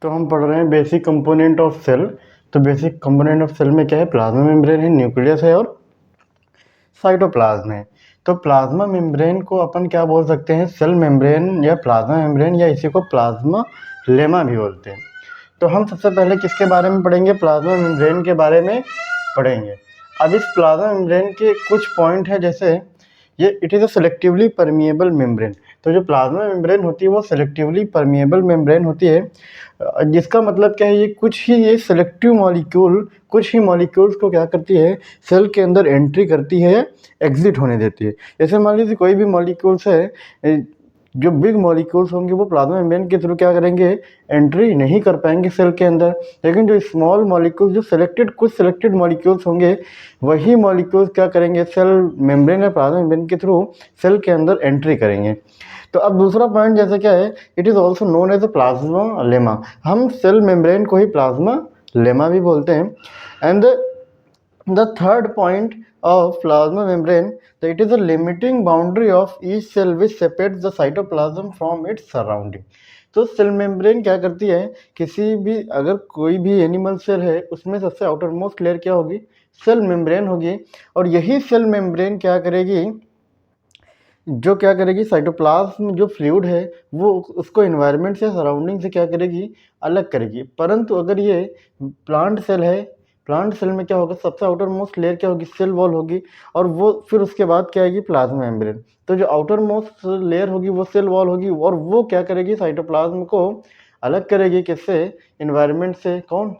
तो हम पढ़ रहे हैं बेसिक कंपोनेंट ऑफ सेल। तो बेसिक कंपोनेंट ऑफ सेल में क्या है? प्लाज्मा मेम्ब्रेन है, न्यूक्लियस है और साइटोप्लाज्म है। तो प्लाज्मा मेम्ब्रेन को अपन क्या बोल सकते हैं? सेल मेम्ब्रेन या प्लाज्मा मेम्ब्रेन, या इसी को प्लाज्मा लेमा भी बोलते हैं। तो हम सबसे पहले किसके बारे में पढ़ेंगे? प्लाज्मा मेम्ब्रेन के बारे में पढ़ेंगे। अब इस प्लाज्मा मेम्ब्रेन के कुछ पॉइंट है, जैसे ये it is a selectively permeable membrane. तो जो प्लाज्मा मेम्ब्रेन होती है वो सेलेक्टिवली परमिएबल मेम्ब्रेन होती है, जिसका मतलब क्या है? ये कुछ ही ये सेलेक्टिव मॉलिक्यूल, कुछ ही मॉलिक्यूल्स को क्या करती है? सेल के अंदर एंट्री करती है, एग्जिट होने देती है। जैसे मान लीजिए कोई भी मॉलिक्यूल्स है, जो बिग मॉलिक्यूल्स होंगे वो प्लाज्मा मेम्ब्रेन के थ्रू क्या करेंगे? एंट्री नहीं कर पाएंगे सेल के अंदर। लेकिन जो स्मॉल मॉलिक्यूल्स, जो कुछ सेलेक्टेड मॉलिक्यूल्स होंगे, वही मॉलिक्यूल्स क्या करेंगे? सेल मेम्ब्रेन या प्लाज्मा मेम्ब्रेन के थ्रू सेल के अंदर एंट्री करेंगे। तो अब दूसरा पॉइंट जैसे क्या है? It is also known as a plasmalemma. हम सेल मेम्ब्रेन को ही प्लाज्मा लेमा भी बोलते हैं। And the third point of plasma membrane, that it is a limiting boundary of each cell which separates the cytoplasm from its surrounding. तो cell membrane क्या करती है? किसी भी, अगर कोई भी एनिमल सेल है उसमें सबसे आउटर मोस्ट लेयर क्या होगी? सेल मेम्ब्रेन होगी। और यही सेल मेम्ब्रेन क्या करेगी? जो क्या करेगी? साइटोप्लाज्म जो फ्लूइड है वो उसको इन्वायरमेंट से, सराउंडिंग से क्या करेगी? अलग करेगी। परंतु अगर ये प्लांट सेल है, प्लांट सेल में क्या होगा? सबसे आउटर मोस्ट लेयर क्या होगी? सेल वॉल होगी। और वो फिर उसके बाद क्या आएगी? Plasma membrane. तो जो आउटर मोस्ट लेयर होगी वो सेल वॉल होगी, और वो क्या करेगी? साइटोप्लाज्म को अलग करेगी। किससे? इन्वायरमेंट से। कौन?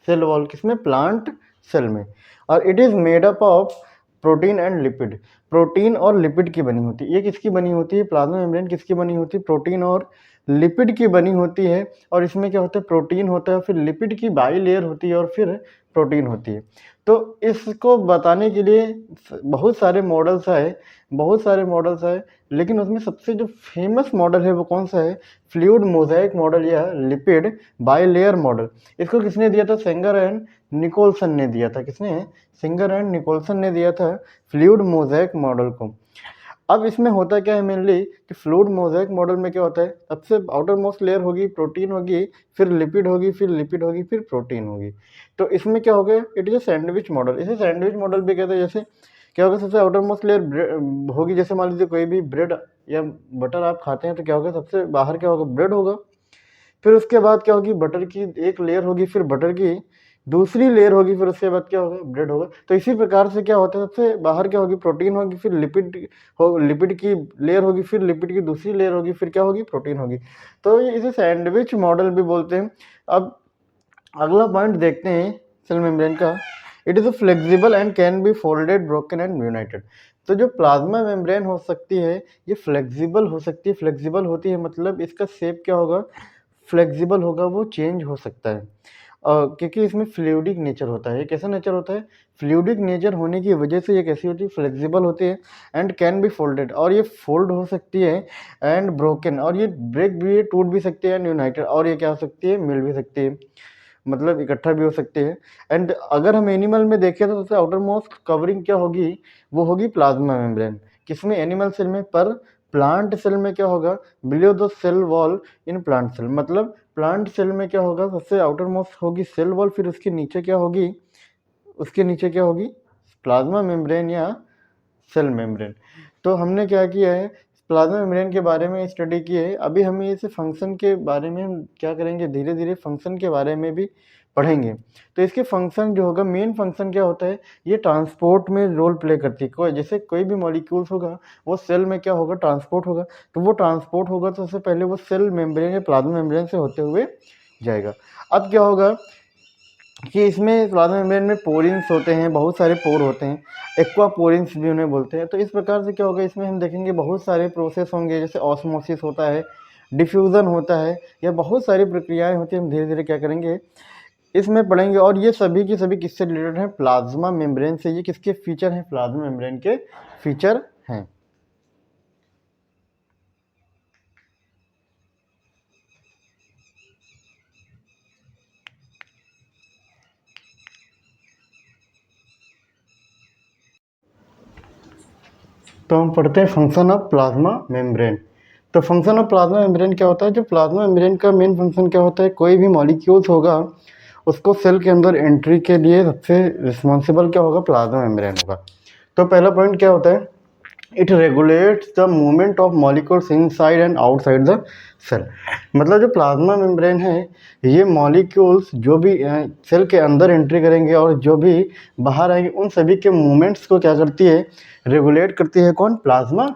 Cell wall. किसमें? प्लांट सेल में। और it is made up of protein and lipid. Protein और लिपिड की बनी होती है। ये किसकी बनी होती है? प्लाज्मा मेम्ब्रेन किसकी बनी होती है? प्रोटीन और लिपिड की बनी होती है। और इसमें क्या होता है? प्रोटीन होता है, फिर लिपिड की बाई लेयर होती है, और फिर प्रोटीन होती है। तो इसको बताने के लिए बहुत सारे मॉडल्स आए, बहुत सारे मॉडल्स आए, लेकिन उसमें सबसे जो फेमस मॉडल है वो कौन सा है? फ्लूइड मोज़ेक मॉडल या लिपिड बाई लेयर मॉडल। इसको किसने दिया था? सेंगर एंड निकोलसन ने दिया था। किसने? सिंगर एंड निकोलसन ने दिया था फ्लूइड मोज़ेक मॉडल को। अब इसमें होता क्या है मेनली कि फ्लूइड मोज़ेक मॉडल में क्या होता है? सबसे आउटर मोस्ट लेयर होगी, प्रोटीन होगी, फिर लिपिड होगी, फिर लिपिड होगी, फिर प्रोटीन होगी। तो इसमें क्या हो गया? It is a sandwich model. इसे सैंडविच मॉडल भी कहते हैं। जैसे क्या होगा? सबसे आउटर मोस्ट लेयर होगी। जैसे मान लीजिए कोई भी ब्रेड या बटर आप खाते हैं तो क्या होगा? सबसे बाहर क्या होगा? ब्रेड होगा। फिर उसके बाद क्या होगी? बटर की एक लेयर होगी, फिर बटर की दूसरी लेयर होगी, फिर उसके बाद क्या होगा? ब्रेड होगा। तो इसी प्रकार से क्या होता है? सबसे बाहर क्या होगी? प्रोटीन होगी, फिर लिपिड की लेयर होगी, फिर लिपिड की दूसरी लेयर होगी, फिर क्या होगी? प्रोटीन होगी। तो ये इसे सैंडविच मॉडल भी बोलते हैं। अब अगला पॉइंट देखते हैं सेल मेम्ब्रेन का। It is a flexible and can be folded, broken and United. तो जो प्लाज्मा मेम्ब्रेन हो सकती है ये फ्लेक्सिबल हो सकती है। फ्लेक्सिबल होती है मतलब इसका शेप क्या होगा? फ्लेक्सिबल होगा, वो चेंज हो सकता है। क्योंकि इसमें फ्लूइडिक नेचर होता है। ये कैसा नेचर होता है? फ्लूइडिक नेचर होने की वजह से ये कैसी होती है? फ्लेक्सिबल होती है। एंड कैन बी फोल्डेड, और ये फोल्ड हो सकती है। एंड ब्रोकन, और ये ब्रेक भी है, टूट भी सकती है। एंड यूनाइटेड, और ये क्या हो सकती है? मिल भी सकती है, मतलब इकट्ठा भी हो सकते हैं। एंड अगर हम एनिमल में देखें तो सबसे आउटर मोस्ट कवरिंग क्या होगी? वो होगी प्लाज्मा मेम्ब्रेन। किसमें? एनिमल सेल में। पर प्लांट सेल में क्या होगा? Below the cell wall in plant cell. मतलब प्लांट सेल में क्या होगा? सबसे आउटर मोस्ट होगी सेल वॉल, फिर उसके नीचे क्या होगी? उसके नीचे क्या होगी? प्लाज्मा मेम्ब्रेन या सेल मेम्ब्रेन। तो हमने क्या किया है? प्लाज्मा मेम्ब्रेन के बारे में स्टडी की है। अभी हम इसे फंक्शन के बारे में हम क्या करेंगे? धीरे धीरे फंक्शन के बारे में भी पढ़ेंगे। तो इसके फंक्शन जो होगा, मेन फंक्शन क्या होता है? ये ट्रांसपोर्ट में रोल प्ले करती है। जैसे कोई भी मॉलिक्यूल्स होगा वो सेल में क्या होगा? ट्रांसपोर्ट होगा। तो वो ट्रांसपोर्ट होगा तो सबसे पहले वो सेल मेम्ब्रेन या प्लाज्मा मेम्ब्रेन से होते हुए जाएगा। अब क्या होगा कि इसमें प्लाज्मा मेम्ब्रेन में पोरिन्स होते हैं, बहुत सारे पोर होते हैं, एक्वा पोरिन्स भी उन्हें बोलते हैं। तो इस प्रकार से क्या होगा? इसमें हम देखेंगे बहुत सारे प्रोसेस होंगे, जैसे ऑस्मोसिस होता है, डिफ्यूज़न होता है, या बहुत सारी प्रक्रियाएं होती हैं। हम धीरे धीरे क्या करेंगे? इसमें पढ़ेंगे। और ये सभी की सभी किससे रिलेटेड हैं? प्लाज्मा मेम्ब्रेन से। ये किसके फीचर हैं? प्लाज्मा मेम्ब्रेन के फीचर हैं। तो हम पढ़ते हैं फंक्शन ऑफ प्लाज्मा मेम्ब्रेन। तो फंक्शन ऑफ प्लाज्मा मेम्ब्रेन क्या होता है? जो प्लाज्मा मेम्ब्रेन का मेन फंक्शन क्या होता है, कोई भी मॉलिक्यूल्स होगा उसको सेल के अंदर एंट्री के लिए सबसे रिस्पॉन्सिबल क्या होगा? प्लाज्मा मेम्ब्रेन होगा। तो पहला पॉइंट क्या होता है? It regulates the movement of molecules inside and outside the cell. मतलब जो प्लाज्मा मेम्ब्रेन है, ये मॉलिक्यूल्स जो भी सेल के अंदर एंट्री करेंगे और जो भी बाहर आएंगे, उन सभी के मूवमेंट्स को क्या करती है? रेगुलेट करती है। कौन? Plasma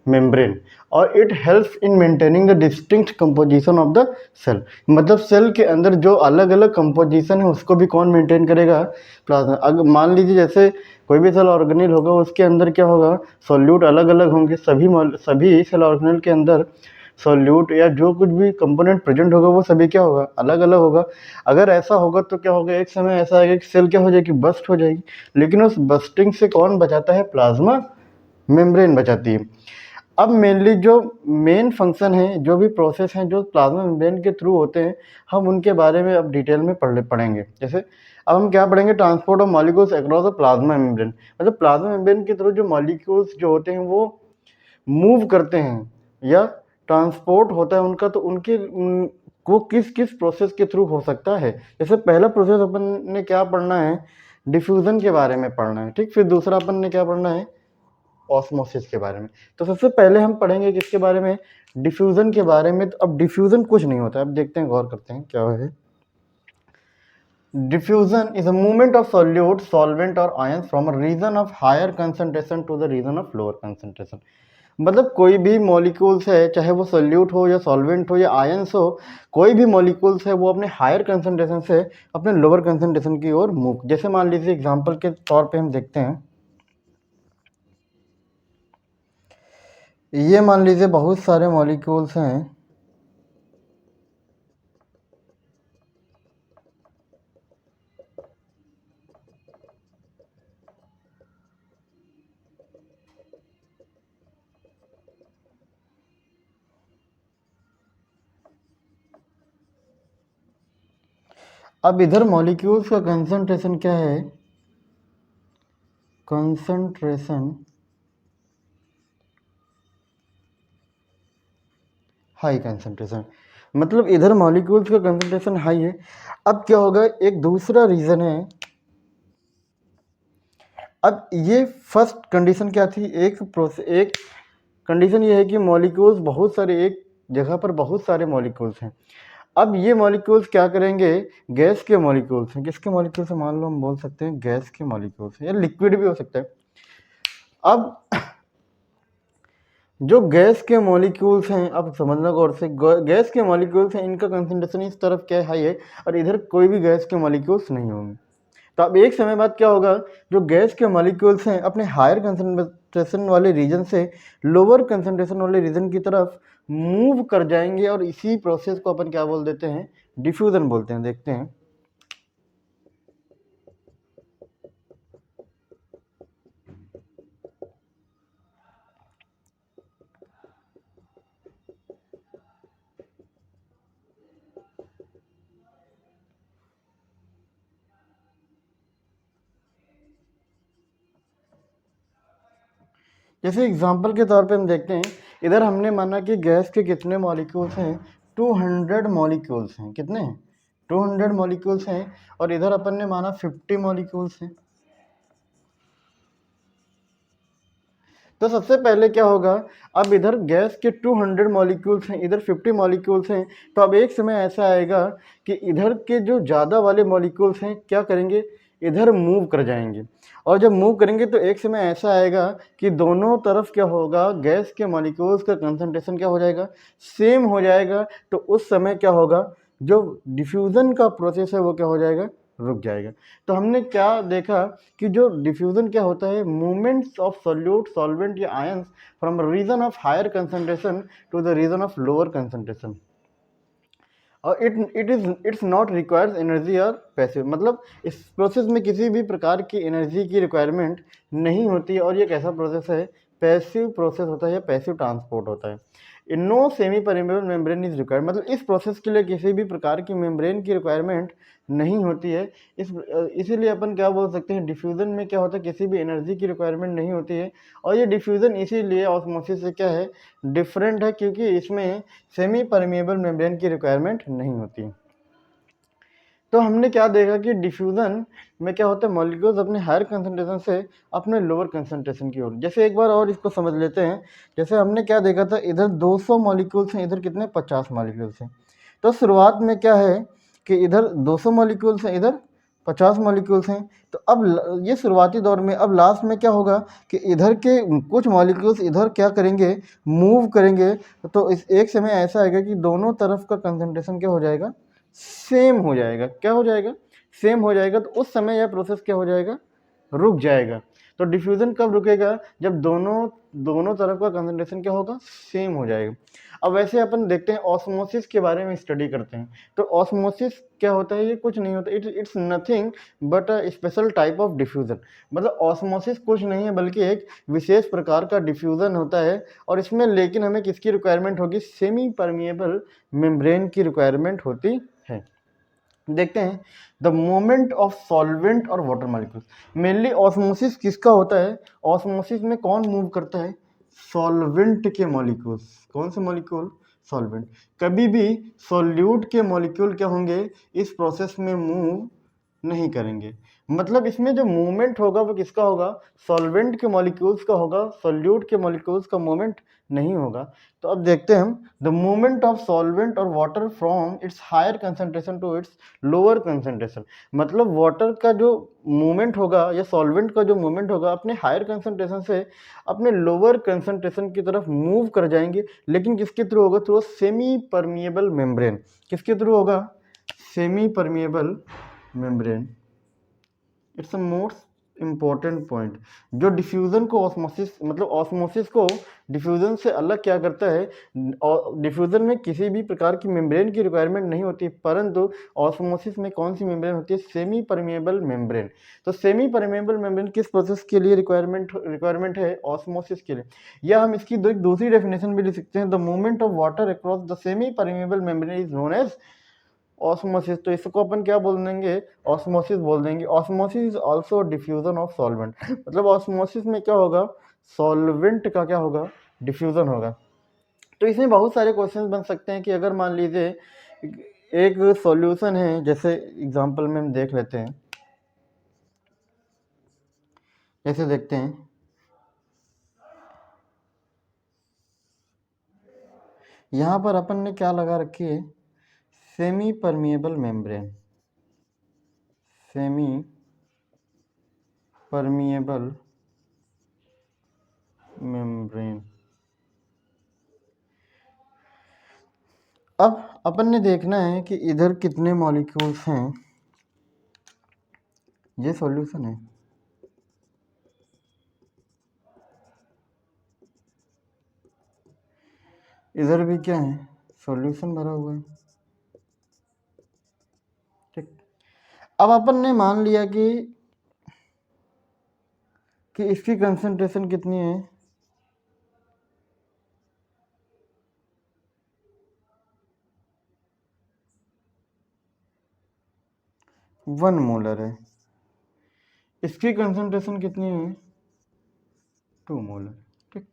membrane. और it helps in maintaining the distinct composition of the cell. मतलब सेल के अंदर जो अलग अलग कंपोजिशन है उसको भी कौन मेंटेन करेगा? प्लाज्मा। अगर मान लीजिए जैसे कोई भी सेल ऑर्गेनेल होगा, उसके अंदर क्या होगा? सॉल्यूट अलग अलग होंगे। सभी सेल ऑर्गेनेल के अंदर सॉल्यूट या जो कुछ भी कंपोनेंट प्रेजेंट होगा वो सभी क्या होगा? अलग अलग होगा। अगर ऐसा होगा तो क्या होगा? एक समय ऐसा आएगा कि सेल क्या हो जाएगी? बस्ट हो जाएगी। लेकिन उस बस्टिंग से कौन बचाता है? प्लाज्मा मेम्ब्रेन बचाती है। अब मेनली जो मेन फंक्शन है, जो भी प्रोसेस हैं जो प्लाज्मा मेम्ब्रेन के थ्रू होते हैं, हम उनके बारे में अब डिटेल में पढ़ेंगे। जैसे अब हम क्या पढ़ेंगे? Transport of molecules across the plasma membrane. मतलब प्लाज्मा मेम्ब्रेन के थ्रू जो मॉलिक्यूल्स जो होते हैं वो मूव करते हैं या ट्रांसपोर्ट होता है उनका, तो को किस किस प्रोसेस के थ्रू हो सकता है। जैसे पहला प्रोसेस अपन ने क्या पढ़ना है? डिफ्यूजन के बारे में पढ़ना है, ठीक। फिर दूसरा अपन ने क्या पढ़ना है? ऑस्मोसिस के बारे में। तो सबसे पहले हम पढ़ेंगे किसके बारे में? डिफ्यूजन के बारे में। तो अब डिफ्यूजन कुछ नहीं होता है, अब देखते हैं, गौर करते हैं क्या है। Diffusion is a movement of solute, solvent और ions from a region of higher concentration to the region of lower concentration. मतलब कोई भी मॉलिक्यूल्स है, चाहे वो सॉल्यूट हो या सॉल्वेंट हो या आयंस हो, कोई भी मॉलिक्यूल्स है वो अपने हायर कंसंट्रेशन से अपने लोअर कंसंट्रेशन की ओर मूव। जैसे मान लीजिए एग्जांपल के तौर पे हम देखते हैं, ये मान लीजिए बहुत सारे मॉलिक्यूल्स हैं, अब इधर मॉलिक्यूल्स का कंसंट्रेशन क्या है? Concentration high concentration. मतलब इधर मॉलिक्यूल्स का कंसंट्रेशन हाई है। अब क्या होगा? एक दूसरा रीजन है। अब ये फर्स्ट कंडीशन क्या थी? एक कंडीशन ये है कि मॉलिक्यूल्स बहुत सारे, एक जगह पर बहुत सारे मॉलिक्यूल्स हैं। अब ये मॉलिक्यूल्स क्या करेंगे? गैस के मॉलिक्यूल्स हैं। किसके मॉलिक्यूल्स हैं? मान लो हम बोल सकते हैं गैस के मॉलिक्यूल्स हैं, या लिक्विड भी हो सकता है। अब जो गैस के मॉलिक्यूल्स हैं, अब समझना गौर से, गैस के मॉलिक्यूल्स हैं, इनका कंसंट्रेशन इस तरफ क्या हाई है और इधर कोई भी गैस के मॉलिक्यूल्स नहीं होंगे। तो अब एक समय बाद क्या होगा? जो गैस के मॉलिक्यूल्स हैं अपने हायर कंसंट्रेशन वाले रीजन से लोअर कंसंट्रेशन वाले रीजन की तरफ मूव कर जाएंगे, और इसी प्रोसेस को अपन क्या बोल देते हैं? डिफ्यूजन बोलते हैं। देखते हैं, जैसे एग्जांपल के तौर पे हम देखते हैं, इधर हमने माना कि गैस के कितने मॉलिक्यूल्स हैं? 200 मॉलिक्यूल्स हैं। कितने हैं? 200 मॉलिक्यूल्स हैं। और इधर अपन ने माना 50 मॉलिक्यूल्स हैं। तो सबसे पहले क्या होगा? अब इधर गैस के 200 मॉलिक्यूल्स हैं, इधर 50 मॉलिक्यूल्स हैं। तो अब एक समय ऐसा आएगा कि इधर के जो ज़्यादा वाले मॉलिक्यूल्स हैं क्या करेंगे? इधर मूव कर जाएंगे। और जब मूव करेंगे तो एक समय ऐसा आएगा कि दोनों तरफ क्या होगा? गैस के मॉलिक्यूल्स का कंसंट्रेशन क्या हो जाएगा? सेम हो जाएगा। तो उस समय क्या होगा? जो डिफ्यूज़न का प्रोसेस है वो क्या हो जाएगा? रुक जाएगा। तो हमने क्या देखा कि जो डिफ्यूजन क्या होता है? Movements of solute, solvent or ions from region of higher concentration to the region of lower concentration. और इट्स नॉट रिक्वायर्स एनर्जी और पैसिव। मतलब इस प्रोसेस में किसी भी प्रकार की एनर्जी की रिक्वायरमेंट नहीं होती है, और ये कैसा प्रोसेस है? पैसिव प्रोसेस होता है या पैसिव ट्रांसपोर्ट होता है। No semipermeable membrane is required, मतलब इस प्रोसेस के लिए किसी भी प्रकार की मेम्ब्रेन की रिक्वायरमेंट नहीं होती है। इसीलिए अपन क्या बोल सकते हैं, डिफ्यूज़न में क्या होता है, किसी भी एनर्जी की रिक्वायरमेंट नहीं होती है। और ये डिफ्यूज़न इसीलिए ऑस्मोसिस से क्या है, डिफरेंट है, क्योंकि इसमें सेमी परमेबल मेम्ब्रेन की रिक्वायरमेंट नहीं होती। तो हमने क्या देखा कि डिफ्यूज़न में क्या होता है, मॉलिक्यूल्स अपने हायर कंसंट्रेशन से अपने लोअर कंसंट्रेशन की ओर। जैसे एक बार और इसको समझ लेते हैं। जैसे हमने क्या देखा था, इधर 200 मॉलिक्यूल्स हैं, इधर कितने 50 मॉलिक्यूल्स हैं। तो शुरुआत में क्या है कि इधर 200 मॉलिक्यूल्स हैं, इधर 50 मॉलिक्यूल्स हैं। तो अब ये शुरुआती दौर में, अब लास्ट में क्या होगा कि इधर के कुछ मॉलिक्यूल्स इधर क्या करेंगे, मूव करेंगे। तो इस एक समय ऐसा आएगा कि दोनों तरफ का कंसंट्रेशन क्या हो जाएगा, सेम हो जाएगा। क्या हो जाएगा, सेम हो जाएगा। तो उस समय यह प्रोसेस क्या हो जाएगा, रुक जाएगा। तो डिफ्यूज़न कब रुकेगा, जब दोनों तरफ का कंसंट्रेशन क्या होगा, सेम हो जाएगा। अब वैसे अपन देखते हैं ऑस्मोसिस के बारे में स्टडी करते हैं। तो ऑस्मोसिस क्या होता है, ये कुछ नहीं होता, it's nothing but a special type of diffusion. मतलब ऑस्मोसिस कुछ नहीं है बल्कि एक विशेष प्रकार का डिफ्यूज़न होता है। और इसमें लेकिन हमें किसकी रिक्वायरमेंट होगी, सेमी परमिएबल मेम्ब्रेन की रिक्वायरमेंट होती है। देखते हैं द मूवमेंट ऑफ सॉल्वेंट और वाटर मॉलिक्यूल्स। मेनली ऑस्मोसिस किसका होता है, ऑस्मोसिस में कौन मूव करता है, सॉल्वेंट के मॉलिक्यूल्स। कौन से मॉलिक्यूल, सॉल्वेंट। कभी भी सॉल्यूट के मॉलिक्यूल क्या होंगे, इस प्रोसेस में मूव नहीं करेंगे। मतलब इसमें जो मूवमेंट होगा वो किसका होगा, सॉल्वेंट के मॉलिक्यूल्स का होगा, सॉल्यूट के मॉलिक्यूल्स का मूवमेंट नहीं होगा। तो अब देखते हैं हम, द मूवमेंट ऑफ सॉल्वेंट और water from its higher concentration to its lower concentration. मतलब वाटर का जो मूवमेंट होगा या सॉल्वेंट का जो मूवमेंट होगा अपने हायर कंसंट्रेशन से अपने लोअर कंसंट्रेशन की तरफ मूव कर जाएंगे। लेकिन किसके थ्रू होगा, थ्रू सेमी परमिएबल मेम्ब्रेन। किसके थ्रू होगा, semi permeable membrane. It's a most important point. जो डिफ्यूज़न को ऑस्मोसिस, मतलब ऑस्मोसिस को डिफ्यूज़न से अलग क्या करता है, डिफ्यूज़न में किसी भी प्रकार की मेम्ब्रेन की रिक्वायरमेंट नहीं होती, परंतु ऑस्मोसिस में कौन सी मेम्ब्रेन होती है, सेमी परमिएबल मेम्ब्रेन। तो सेमी परमिएबल मेम्ब्रेन किस प्रोसेस के लिए रिक्वायरमेंट है, ऑस्मोसिस के लिए। या हम इसकी दूसरी डेफिनेशन भी लिख सकते हैं, the movement of water across the semipermeable membrane is known as osmosis. तो इसको अपन क्या बोल देंगे, ऑस्मोसिस बोल देंगे। Osmosis is also diffusion of solvent. मतलब ऑस्मोसिस में क्या होगा, सॉल्वेंट का क्या होगा, डिफ्यूजन होगा। तो इसमें बहुत सारे क्वेश्चंस बन सकते हैं कि अगर मान लीजिए एक सॉल्यूशन है, जैसे एग्जांपल में हम देख लेते हैं, जैसे देखते हैं यहाँ पर अपन ने क्या लगा रखी है, semi permeable membrane, semi permeable membrane. अब अपन ने देखना है कि इधर कितने मॉलिक्यूल्स हैं। ये सॉल्यूशन है, इधर भी क्या है, सॉल्यूशन भरा हुआ है। ठीक, अब अपन ने मान लिया कि इसकी कंसंट्रेशन कितनी है, 1 मोलर है। इसकी कंसंट्रेशन कितनी है, 2 मोलर। ठीक,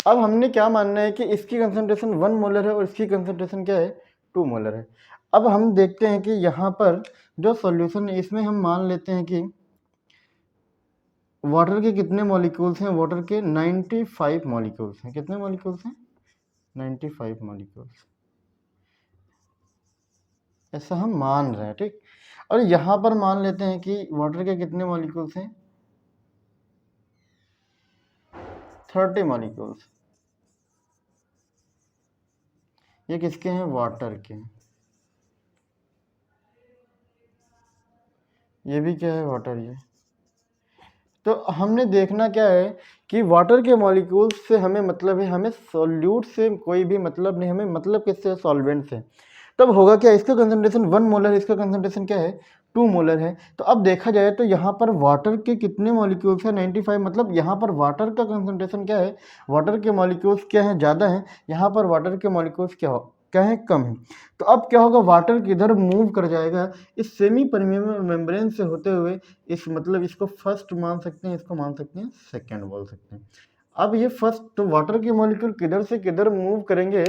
अब हमने क्या मानना है कि इसकी कंसंट्रेशन 1 मोलर है और इसकी कंसंट्रेशन क्या है, 2 मोलर है। अब हम देखते हैं कि यहाँ पर जो सॉल्यूशन है इसमें हम मान लेते हैं कि वाटर के कितने मॉलिक्यूल्स हैं, वाटर के 95 मॉलिक्यूल्स हैं। कितने मॉलिक्यूल्स हैं, 95 मॉलिक्यूल्स, ऐसा हम मान रहे हैं। ठीक, और यहाँ पर मान लेते हैं कि वाटर के कितने मॉलिक्यूल्स हैं, 30 मॉलिक्यूल्स। ये किसके हैं, वाटर के। ये भी क्या है, वाटर। ये तो हमने देखना क्या है कि वाटर के मॉलिक्यूल्स से हमें मतलब है, हमें सॉल्यूट से कोई भी मतलब नहीं, हमें मतलब किससे, सॉल्वेंट से। तब होगा क्या, इसका कंसंट्रेशन 1 मोलर है, इसका कंसंट्रेशन क्या है 2 मोलर है। तो अब देखा जाए तो यहाँ पर वाटर के कितने मॉलिक्यूल्स हैं 95, मतलब यहाँ पर वाटर का कंसंट्रेशन क्या है, वाटर के मॉलिक्यूल्स क्या है ज़्यादा है, यहाँ पर वाटर के मॉलिक्यूल्स क्या है कम है। तो अब क्या होगा, वाटर किधर मूव कर जाएगा, इस सेमी परमेबल मेम्ब्रेन से होते हुए, इस मतलब इसको फर्स्ट मान सकते हैं, इसको मान सकते हैं सेकंड बोल सकते हैं। अब ये फर्स्ट तो वाटर के मॉलिक्यूल किधर से किधर मूव करेंगे,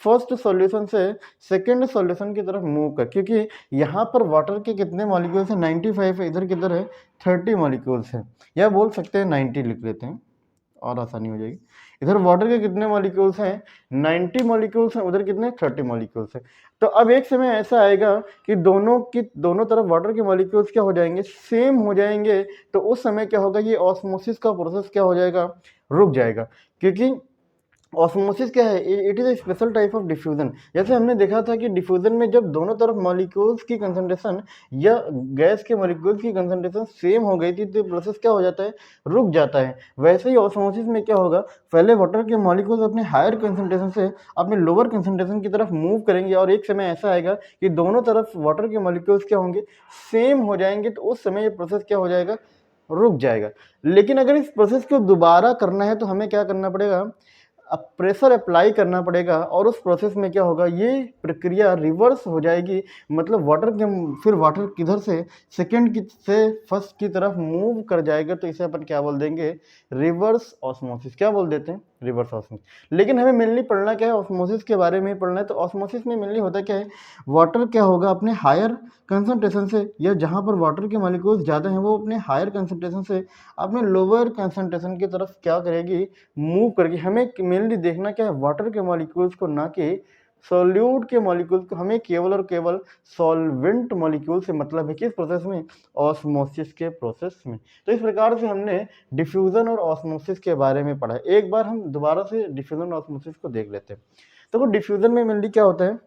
फर्स्ट सॉल्यूशन से सेकंड सॉल्यूशन की तरफ मूव कर, क्योंकि यहाँ पर वाटर के कितने मॉलिक्यूल्स हैं 95 है, इधर किधर है 30 मॉलिक्यूल्स हैं, या बोल सकते हैं 90 लिख लेते हैं और आसानी हो जाएगी। इधर वाटर के कितने मॉलिक्यूल्स हैं 90 मॉलिक्यूल्स हैं, उधर कितने 30 मॉलिक्यूल्स हैं। तो अब एक समय ऐसा आएगा कि दोनों तरफ वाटर के मॉलिक्यूल्स क्या हो जाएंगे, सेम हो जाएंगे। तो उस समय क्या होगा, ये ऑस्मोसिस का प्रोसेस क्या हो जाएगा, रुक जाएगा। क्योंकि ऑस्मोसिस क्या है, it is a special type of diffusion. जैसे हमने देखा था कि डिफ्यूजन में जब दोनों तरफ मॉलिक्यूल्स की कंसंट्रेशन या गैस के मॉलिक्यूल्स की कंसंट्रेशन सेम हो गई थी तो प्रोसेस क्या हो जाता है, रुक जाता है। वैसे ही ऑस्मोसिस में क्या होगा, पहले वाटर के मॉलिक्यूल्स अपने हायर कंसंट्रेशन से अपने लोअर कंसंट्रेशन की तरफ मूव करेंगे, और एक समय ऐसा आएगा कि दोनों तरफ वाटर के मॉलिक्यूल्स क्या होंगे, सेम हो जाएंगे। तो उस समय ये प्रोसेस क्या हो जाएगा, रुक जाएगा। लेकिन अगर इस प्रोसेस को दोबारा करना है तो हमें क्या करना पड़ेगा, अब प्रेशर अप्लाई करना पड़ेगा, और उस प्रोसेस में क्या होगा, ये प्रक्रिया रिवर्स हो जाएगी। मतलब फिर वाटर किधर से सेकंड की से फर्स्ट की तरफ मूव कर जाएगा। तो इसे अपन क्या बोल देंगे, रिवर्स ऑस्मोसिस। क्या बोल देते हैं, रिवर्स ऑस्मोसिस। लेकिन हमें मेनली पढ़ना क्या है, ऑस्मोसिस के बारे में ही पढ़ना है। तो ऑस्मोसिस में मेनली होता क्या है, वाटर क्या होगा अपने हायर कंसंट्रेशन से, या जहाँ पर वाटर के मॉलिक्यूल्स ज़्यादा हैं वो अपने हायर कंसंट्रेशन से अपने लोअर कंसंट्रेशन की तरफ क्या करेगी, मूव करके। हमें मेनली देखना क्या है, वाटर के मॉलिक्यूल्स को, ना कि सॉल्यूट के मॉलिक्यूल्स को। हमें केवल और केवल सॉल्वेंट मॉलिक्यूल से मतलब है, किस प्रोसेस में, ऑस्मोसिस के प्रोसेस में। तो इस प्रकार से हमने डिफ्यूजन और ऑस्मोसिस के बारे में पढ़ा। एक बार हम दोबारा से डिफ्यूजन और ऑस्मोसिस को देख लेते हैं। तो डिफ्यूजन में मेनली क्या होता है,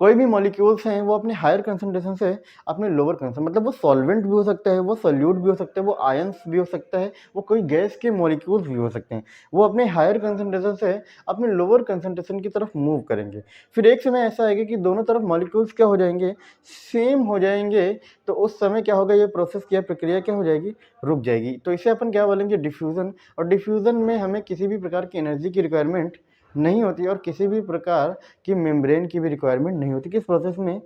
कोई भी मॉलिक्यूल्स हैं वो अपने हायर कंसंट्रेशन से अपने लोअर कंसंट्रेशन, मतलब वो सॉल्वेंट भी हो सकता है, वो सॉल्यूट भी हो सकता है, वो आयंस भी हो सकता है, वो कोई गैस के मॉलिक्यूल्स भी हो सकते हैं। वो अपने हायर कंसंट्रेशन से अपने लोअर कंसंट्रेशन की तरफ मूव करेंगे। फिर एक समय ऐसा आएगा कि दोनों तरफ मॉलिक्यूल्स क्या हो जाएंगे, सेम हो जाएंगे। तो उस समय क्या होगा, ये प्रोसेस क्या प्रक्रिया क्या हो जाएगी, रुक जाएगी। तो इसे अपन क्या बोलेंगे, डिफ्यूजन। और डिफ्यूजन में हमें किसी भी प्रकार की एनर्जी की रिक्वायरमेंट नहीं होती, और किसी भी प्रकार कि मेम्ब्रेन की भी रिक्वायरमेंट नहीं होती। किस प्रोसेस में,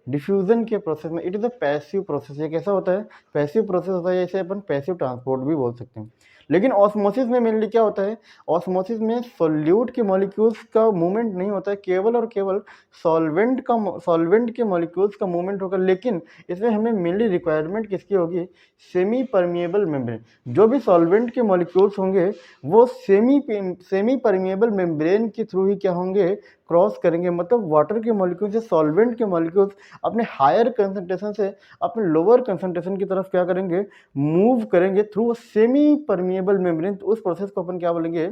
डिफ्यूजन के प्रोसेस में। It is a passive process. ये कैसा होता है, पैसिव प्रोसेस होता है, इसे अपन पैसिव ट्रांसपोर्ट भी बोल सकते हैं। लेकिन ऑस्मोसिस में मेनली क्या होता है, ऑस्मोसिस में सॉल्यूट के मॉलिक्यूल्स का मूवमेंट नहीं होता है, केवल और केवल सॉल्वेंट के मॉलिक्यूल्स का मूवमेंट होगा। लेकिन इसमें हमें मेनली रिक्वायरमेंट किसकी होगी, सेमी परमिएबल मेम्ब्रेन। जो भी सॉल्वेंट के मॉलिक्यूल्स होंगे वो सेमी परमिएबल मेम्ब्रेन के थ्रू ही क्या होंगे, क्रॉस करेंगे। मतलब वाटर के मॉलिक्यूल से सॉल्वेंट के मॉलिक्यूल्स अपने हायर कंसंट्रेशन से अपने लोअर कंसंट्रेशन की तरफ क्या करेंगे, मूव करेंगे थ्रू सेमी परमिएबल मेम्ब्रेन। तो उस प्रोसेस को अपन क्या बोलेंगे,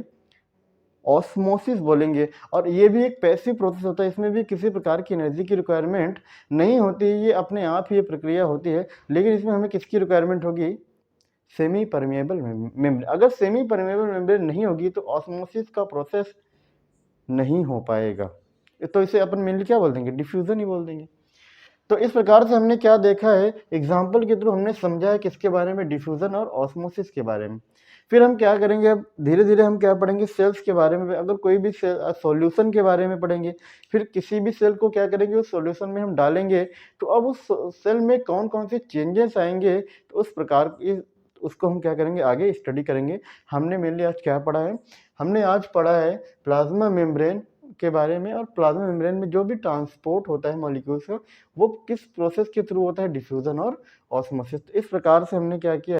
ऑस्मोसिस बोलेंगे। और ये भी एक पैसिव प्रोसेस होता है, इसमें भी किसी प्रकार की एनर्जी की रिक्वायरमेंट नहीं होती, ये अपने आप ही ये प्रक्रिया होती है। लेकिन इसमें हमें किसकी रिक्वायरमेंट होगी, सेमी परमिएबल मेम्ब्रेन। अगर सेमी परमिएबल मेम्ब्रेन नहीं होगी तो ऑस्मोसिस का प्रोसेस नहीं हो पाएगा। तो इसे अपन मेनली क्या बोल देंगे, डिफ्यूजन ही बोल देंगे। तो इस प्रकार से हमने क्या देखा है, एग्जाम्पल के थ्रू हमने समझा है किसके बारे में, डिफ्यूजन और ऑस्मोसिस के बारे में। फिर हम क्या करेंगे, अब धीरे धीरे हम क्या पढ़ेंगे, सेल्स के बारे में। अगर कोई भी सॉल्यूशन के बारे में पढ़ेंगे, फिर किसी भी सेल को क्या करेंगे, उस सॉल्यूशन में हम डालेंगे तो अब उस सेल में कौन कौन से चेंजेस आएंगे, तो उस प्रकार की उसको हम क्या करेंगे, आगे स्टडी करेंगे। हमने मेनली आज क्या पढ़ा है, हमने आज पढ़ा है प्लाज्मा मेम्ब्रेन के बारे में। और प्लाज्मा मेम्ब्रेन में जो भी ट्रांसपोर्ट होता है मॉलिक्यूल्स का, वो किस प्रोसेस के थ्रू होता है, डिफ्यूजन और ऑस्मोसिस। इस प्रकार से हमने क्या किया।